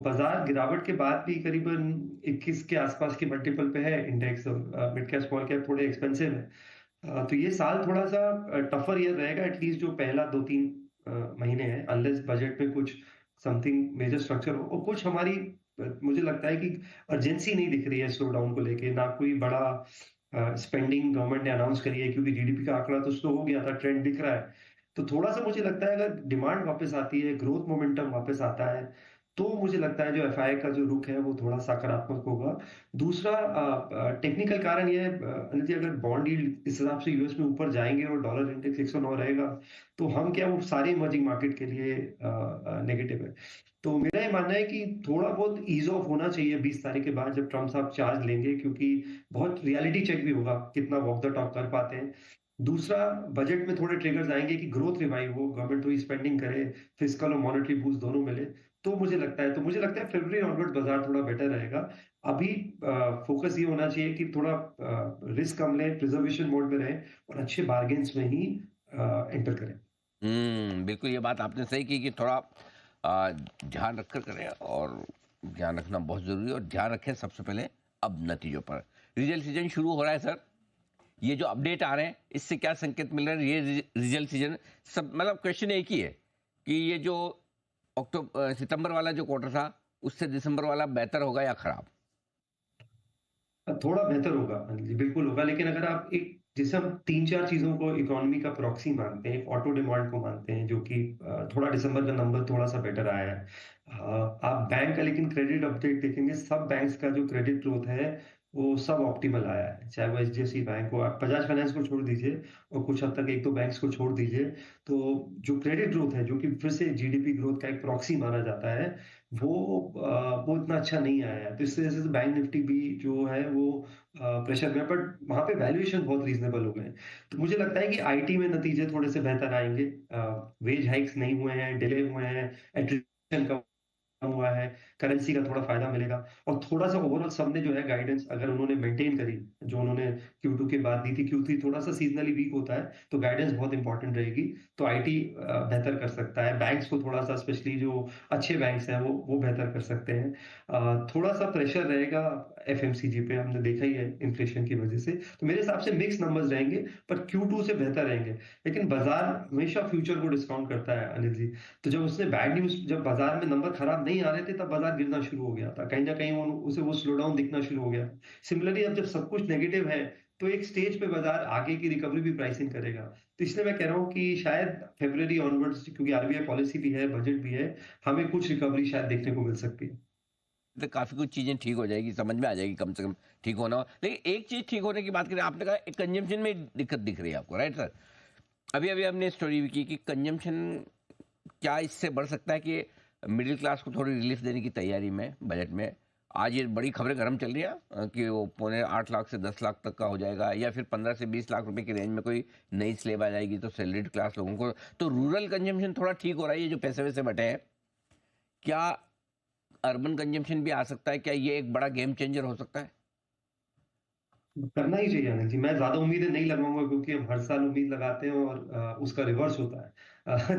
बाजार गिरावट के बाद भी करीबन 21 के आसपास की मल्टीपल पे है index. Mid cap small cap थोड़े एक्सपेंसिव है। तो ये साल थोड़ा सा टफर ईयर रहेगा, एटलीस्ट जो पहला 2-3 महीने हैं, अनलेस बजट में कुछ समथिंग मेजर स्ट्रक्चर हो। और कुछ हमारी मुझे लगता है कि अर्जेंसी नहीं दिख रही है स्लो डाउन को लेके, ना कोई बड़ा स्पेंडिंग गवर्नमेंट ने अनाउंस करी है, क्योंकि जीडीपी का आंकड़ा तो स्लो हो गया था, ट्रेंड दिख रहा है। तो थोड़ा सा मुझे लगता है अगर डिमांड वापस आती है, ग्रोथ मोमेंटम वापस आता है, तो मुझे लगता है जो एफआई का जो रुख है वो थोड़ा सकारात्मक होगा। दूसरा टेक्निकल कारण ये है, अनिल जी, अगर बॉन्ड यील्ड इस हिसाब से यूएस में ऊपर जाएंगे और डॉलर इंडेक्स 109 रहेगा, तो हम क्या, वो सारे इमर्जिंग मार्केट के लिए नेगेटिव है। तो मेरा ये मानना है कि थोड़ा बहुत ईज ऑफ होना चाहिए 20 तारीख के बाद, जब ट्रम्प साहब चार्ज लेंगे, क्योंकि बहुत रियलिटी चेक भी होगा कितना वॉक द टॉक कर पाते हैं। दूसरा, बजट में थोड़े ट्रिगर्स आएंगे कि ग्रोथ रिवाइव हो, गवर्नमेंट थोड़ी स्पेंडिंग करे, फिस्कल और मॉनेटरी बूस्ट दोनों मिले। तो मुझे लगता है फरवरी ऑनवर्ड बाजार थोड़ा बेटर रहेगा। अभी फोकस ये होना चाहिए कि थोड़ा रिस्क कम लें, प्रिजर्वेशन मोड में रहें, और अच्छे बार्गेन्स में ही एंटर करें। बिल्कुल ये बात आपने सही की कि थोड़ा ध्यान रखकर करें, और ध्यान रखना बहुत ज़रूरी है। और ध्यान रखें सबसे पहले अब नतीजों पर। रिजल्ट सीजन शुरू हो रहा है सर, ये जो अपडेट आ रहे हैं इससे क्या संकेत मिल रहे हैं? ये रिजल्ट सीजन सब, मतलब क्वेश्चन एक ही है कि ये जो अक्टूबर सितंबर वाला जो क्वार्टर था उससे दिसंबर वाला बेहतर होगा या खराब? थोड़ा बेहतर होगा अनिल जी, बिल्कुल होगा। लेकिन अगर आप एक, जैसे हम 3-4 चीजों को इकोनॉमी का प्रॉक्सी मानते हैं, ऑटो डिमांड को मानते हैं, जो कि थोड़ा दिसंबर का नंबर थोड़ा सा बेटर आया है। आप बैंक का लेकिन क्रेडिट अपडेट देखेंगे, सब बैंक्स का जो क्रेडिट ग्रोथ है वो सब ऑप्टिमल आया है, चाहे वो एचडीएफसी बैंक हो, आप बजाज फाइनेंस को छोड़ दीजिए और कुछ हद तक एक दो बैंक्स को छोड़ दीजिए, तो जो क्रेडिट ग्रोथ है, जो कि फिर से जीडीपी ग्रोथ का एक प्रॉक्सी माना जाता है, वो वो इतना अच्छा नहीं आया है। तो इस वजह से बैंक निफ्टी भी जो है वो प्रेशर में, बट वहां पे वैल्यूएशन बहुत रीजनेबल हो गए हैं। तो मुझे लगता है कि आईटी में नतीजे थोड़े से बेहतर आएंगे। वेज हाइक्स नहीं हुए हैं, डिले हुए हैं, एट्रिशन कम हुआ है, करेंसी का थोड़ा फायदा मिलेगा। और थोड़ा सा ओवरऑल सबने जो है गाइडेंस अगर उन्होंने मेंटेन करी, जो उन्होंने क्यू टू के बाद दी थी, क्यू थ्री थोड़ा सा सीजनली वीक होता है, तो गाइडेंस बहुत इंपॉर्टेंट रहेगी। तो आईटी बेहतर कर सकता है, बैंक्स को थोड़ा सा, स्पेशली जो अच्छे बैंक्स हैं वो बेहतर कर सकते हैं। थोड़ा सा प्रेशर रहेगा एफएमसीजी पे, हमने देखा ही है इन्फ्लेशन की वजह से। तो मेरे हिसाब से मिक्स नंबर्स रहेंगे, पर Q2 से बेहतर रहेंगे। लेकिन बाजार हमेशा फ्यूचर को डिस्काउंट करता है अनिल जी। तो जब उसने बैड न्यूज, जब बाजार में नंबर खराब नहीं आ रहे थे, तब बाजार गिरना शुरू हो गया था, कहीं ना कहीं उसे वो स्लो डाउन दिखना शुरू हो गया। सिमिलरली अब जब सब कुछ नेगेटिव है, तो एक स्टेज पे बाजार आगे की रिकवरी भी प्राइसिंग करेगा। तो इसलिए मैं कह रहा हूँ कि शायद फरवरी ऑनवर्ड्स, क्योंकि आरबीआई पॉलिसी भी है, बजट भी है, हमें कुछ रिकवरी शायद देखने को मिल सकती है। तो काफ़ी कुछ चीज़ें ठीक हो जाएगी, समझ में आ जाएगी कम से कम ठीक होना हो। लेकिन एक चीज़ ठीक होने की बात करें, आपने कहा कंजम्पशन में दिक्कत दिख रही है आपको, राइट सर? अभी अभी हमने स्टोरी भी की कि कंजम्पशन क्या इससे बढ़ सकता है कि मिडिल क्लास को थोड़ी रिलीफ देने की तैयारी में बजट में। आज ये बड़ी खबरें गर्म चल रही हैं कि वो 8.25 लाख से 10 लाख तक का हो जाएगा, या फिर 15 से 20 लाख रुपए की रेंज में कोई नई स्लेब आ जाएगी तो सैलरीड क्लास लोगों को। तो रूरल कंजम्पशन थोड़ा ठीक हो रहा है, ये जो पैसे वैसे बटे हैं। क्या अर्बन कंजम्पशन भी आ सकता है? क्या ये एक बड़ा गेम चेंजर हो सकता है? करना ही चाहिए अनिल जी। मैं ज्यादा उम्मीदें नहीं लगाऊंगा, क्योंकि हम हर साल उम्मीद लगाते हैं और उसका रिवर्स होता है।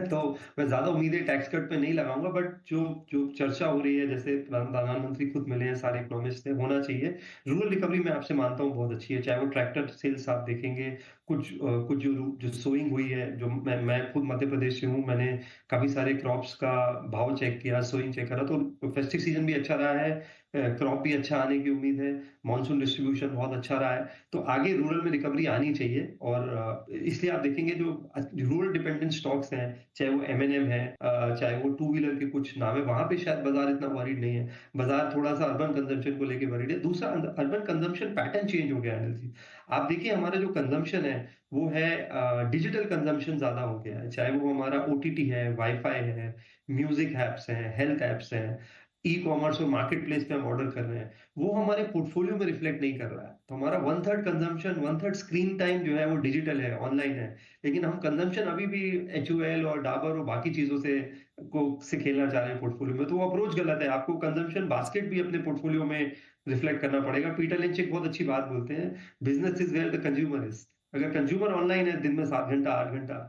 तो मैं ज्यादा उम्मीदें टैक्स कट पे नहीं लगाऊंगा, बट जो जो चर्चा हो रही है, जैसे प्रधानमंत्री खुद मिले हैं, सारे इकोनॉमिस्ट से, होना चाहिए। रूरल रिकवरी मैं आपसे मानता हूँ बहुत अच्छी है, चाहे वो ट्रैक्टर सेल्स आप देखेंगे, कुछ जो जो सोइंग हुई है, जो मैं खुद मध्य प्रदेश से हूँ, मैंने काफी सारे क्रॉप्स का भाव चेक किया, सोइंग चेक करा, तो फेस्टिव सीजन भी अच्छा रहा है, क्रॉप भी अच्छा आने की उम्मीद है, मानसून डिस्ट्रीब्यूशन बहुत अच्छा रहा है। तो आगे रूरल में रिकवरी आनी चाहिए। और इसलिए आप देखेंगे जो रूरल डिपेंडेंट स्टॉक्स हैं, चाहे वो एमएनएम है, चाहे वो टू व्हीलर के कुछ नाम है, वहां पे शायद बाजार इतना वरीड नहीं है। बाजार थोड़ा सा अर्बन कंजम्पशन को लेके वरीड है। दूसरा, अर्बन कंजम्पशन पैटर्न चेंज हो गया है अनिल जी। आप देखिए हमारा जो कंजम्पशन है वो है, डिजिटल कंजम्पशन ज्यादा हो गया है, चाहे वो हमारा ओटीटी है, वाईफाई है, म्यूजिक ऐप्स हैं, हेल्थ ऐप्स हैं, ई कॉमर्स और मार्केट प्लेस पे हम ऑर्डर कर रहे हैं, वो हमारे पोर्टफोलियो में रिफ्लेक्ट नहीं कर रहा है। तो हमारा 1/3 कंजम्पशन, 1/3 स्क्रीन टाइम जो है वो डिजिटल है, ऑनलाइन है। लेकिन हम कंजम्पशन अभी भी एचयूएल और डाबर और बाकी चीजों से खेलना चाह रहे हैं पोर्टफोलियो में, तो वो अप्रोच गलत है। आपको कंजम्पशन बास्केट भी अपने पोर्टफोलियो में रिफ्लेक्ट करना पड़ेगा। पीटर लिंच एक बहुत अच्छी बात बोलते हैं, business is where the consumer is. अगर कंज्यूमर ऑनलाइन है दिन में 7 घंटा 8 घंटा,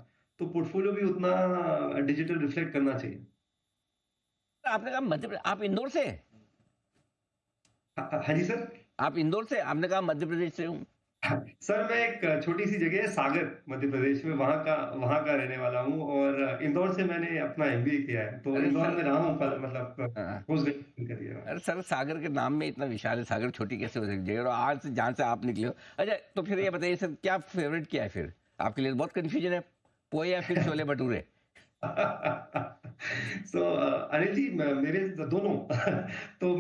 तो पोर्टफोलियो भी उतना डिजिटल रिफ्लेक्ट करना चाहिए। आपने कहा मध्य प्रदेश, आप इंदौर से हैं? हाँ जी सर। आप इंदौर से, आपने कहा मध्य प्रदेश से हूँ। सर मैं एक छोटी सी जगह है सागर मध्य प्रदेश में, वहां का रहने वाला हूँ, और इंदौर से मैंने अपना एमबीए किया है, तो अरे इंदौर सर, में रहा हूँ मतलब हाँ, पोस्ट ग्रेजुएशन करिए। अरे सर, सागर के नाम में इतना विशाल है, सागर छोटी कैसे हो सकती है? और आज से जहाँ से आप निकले हो, अच्छा तो फिर ये बताइए सर, क्या फेवरेट क्या है फिर आपके लिए? बहुत कंफ्यूजन है, पोहे या फिर छोले भटूरे? सो अनिल जी, मेरे दोनों। तो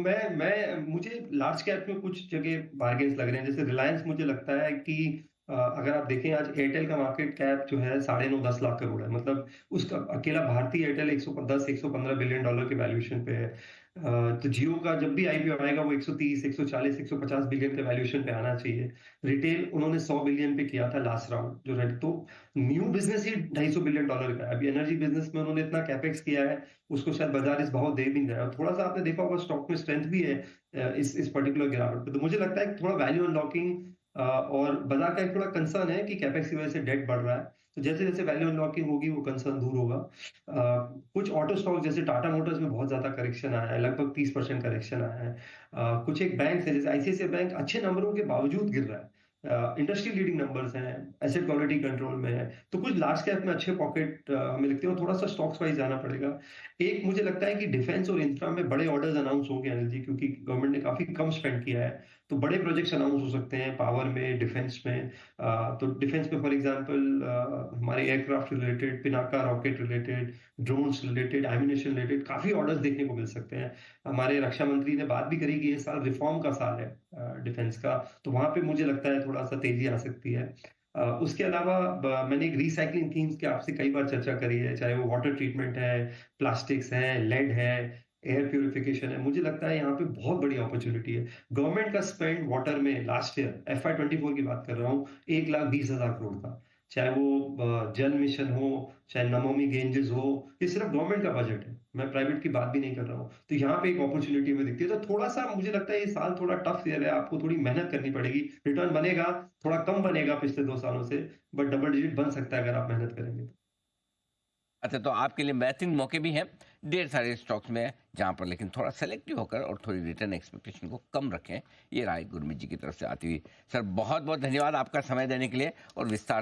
मुझे लार्ज कैप में कुछ जगह बार्गेन्स लग रहे हैं, जैसे रिलायंस। मुझे लगता है कि अगर आप देखें आज एयरटेल का मार्केट कैप जो है 9.5-10 लाख करोड़ है, मतलब उसका अकेला भारतीय एयरटेल 110-115 बिलियन डॉलर के वैल्यूएशन पे है। तो जियो का जब भी आईपीओ आएगा वो 130, 140, 150 बिलियन के वैल्यूएशन पे आना चाहिए। रिटेल उन्होंने 100 बिलियन पे किया था लास्ट राउंड जो रेट, तो न्यू बिजनेस ही 250 बिलियन डॉलर का है। अभी एनर्जी बिजनेस में उन्होंने इतना कैपेक्स किया है, उसको शायद बाजार इस भाव दे भी नहीं रहा है। और थोड़ा सा आपने देखा होगा स्टॉक में स्ट्रेंथ भी है इस पर्टिकुलर गिरावट पे। तो मुझे लगता है कि थोड़ा वैल्यू अनलॉकिंग, और बाजार का एक थोड़ा कंसर्न है कि कैपेक्स की वजह से डेट बढ़ रहा है। तो जैसे जैसे वैल्यू अनलॉकिंग होगी वो कंसर्न दूर होगा। कुछ ऑटो स्टॉक जैसे टाटा मोटर्स में बहुत ज्यादा करेक्शन आया है, लगभग 30% करेक्शन आया है। कुछ एक बैंक है जैसे आईसीआईसीआई बैंक अच्छे नंबरों के बावजूद गिर रहा है। इंडस्ट्री लीडिंग नंबर्स हैं, एसेट क्वालिटी कंट्रोल में है। तो कुछ लार्ज कैप में अच्छे पॉकेट हमें लगते हैं, और थोड़ा सा स्टॉक्स वाइज जाना पड़ेगा। एक मुझे लगता है कि डिफेंस और इंफ्रा में बड़े ऑर्डर्स अनाउंस होंगे अनिल जी, क्योंकि गवर्नमेंट ने काफी कम स्पेंड किया है। तो बड़े प्रोजेक्ट्स अनाउंस हो सकते हैं पावर में, डिफेंस में। तो डिफेंस में फॉर एग्जांपल हमारे aircraft related, Pinaka rocket related, drones related, ammunition related काफी ऑर्डर्स देखने को मिल सकते हैं। हमारे रक्षा मंत्री ने बात भी करी कि ये साल रिफॉर्म का साल है डिफेंस का, तो वहां पे मुझे लगता है थोड़ा सा तेजी आ सकती है। उसके अलावा मैंने एक रिसाइकलिंग थीम्स की आपसे कई बार चर्चा करी है, चाहे वो वाटर ट्रीटमेंट है, प्लास्टिक्स है, लेड है, एयर प्यूरिफिकेशन है। मुझे लगता है यहाँ पे बहुत बड़ी अपॉर्चुनिटी है। गवर्नमेंट का स्पेंड वाटर में लास्ट ईयर FY 24 की बात कर रहा हूँ, 1,20,000 करोड़ था। चाहे वो जल मिशन हो, चाहे नमामि गंगेज हो, ये सिर्फ गवर्नमेंट का बजट है, मैं प्राइवेट की बात भी नहीं कर रहा हूँ। तो यहाँ पे एक अपॉर्चुनिटी में दिखती है। तो थोड़ा सा मुझे लगता है ये साल थोड़ा टफ ईयर है, आपको थोड़ी मेहनत करनी पड़ेगी। रिटर्न बनेगा, थोड़ा कम बनेगा पिछले 2 सालों से, बट डबल डिजिट बन सकता है अगर आप मेहनत करेंगे तो। अच्छा, तो आपके लिए बेहतरीन मौके भी हैं, ढेर सारे स्टॉक्स में हैं, जहाँ पर लेकिन थोड़ा सेलेक्टिव होकर और थोड़ी रिटर्न एक्सपेक्टेशन को कम रखें। ये राय गुरमीत जी की तरफ से आती हुई। सर बहुत बहुत धन्यवाद आपका समय देने के लिए और विस्तार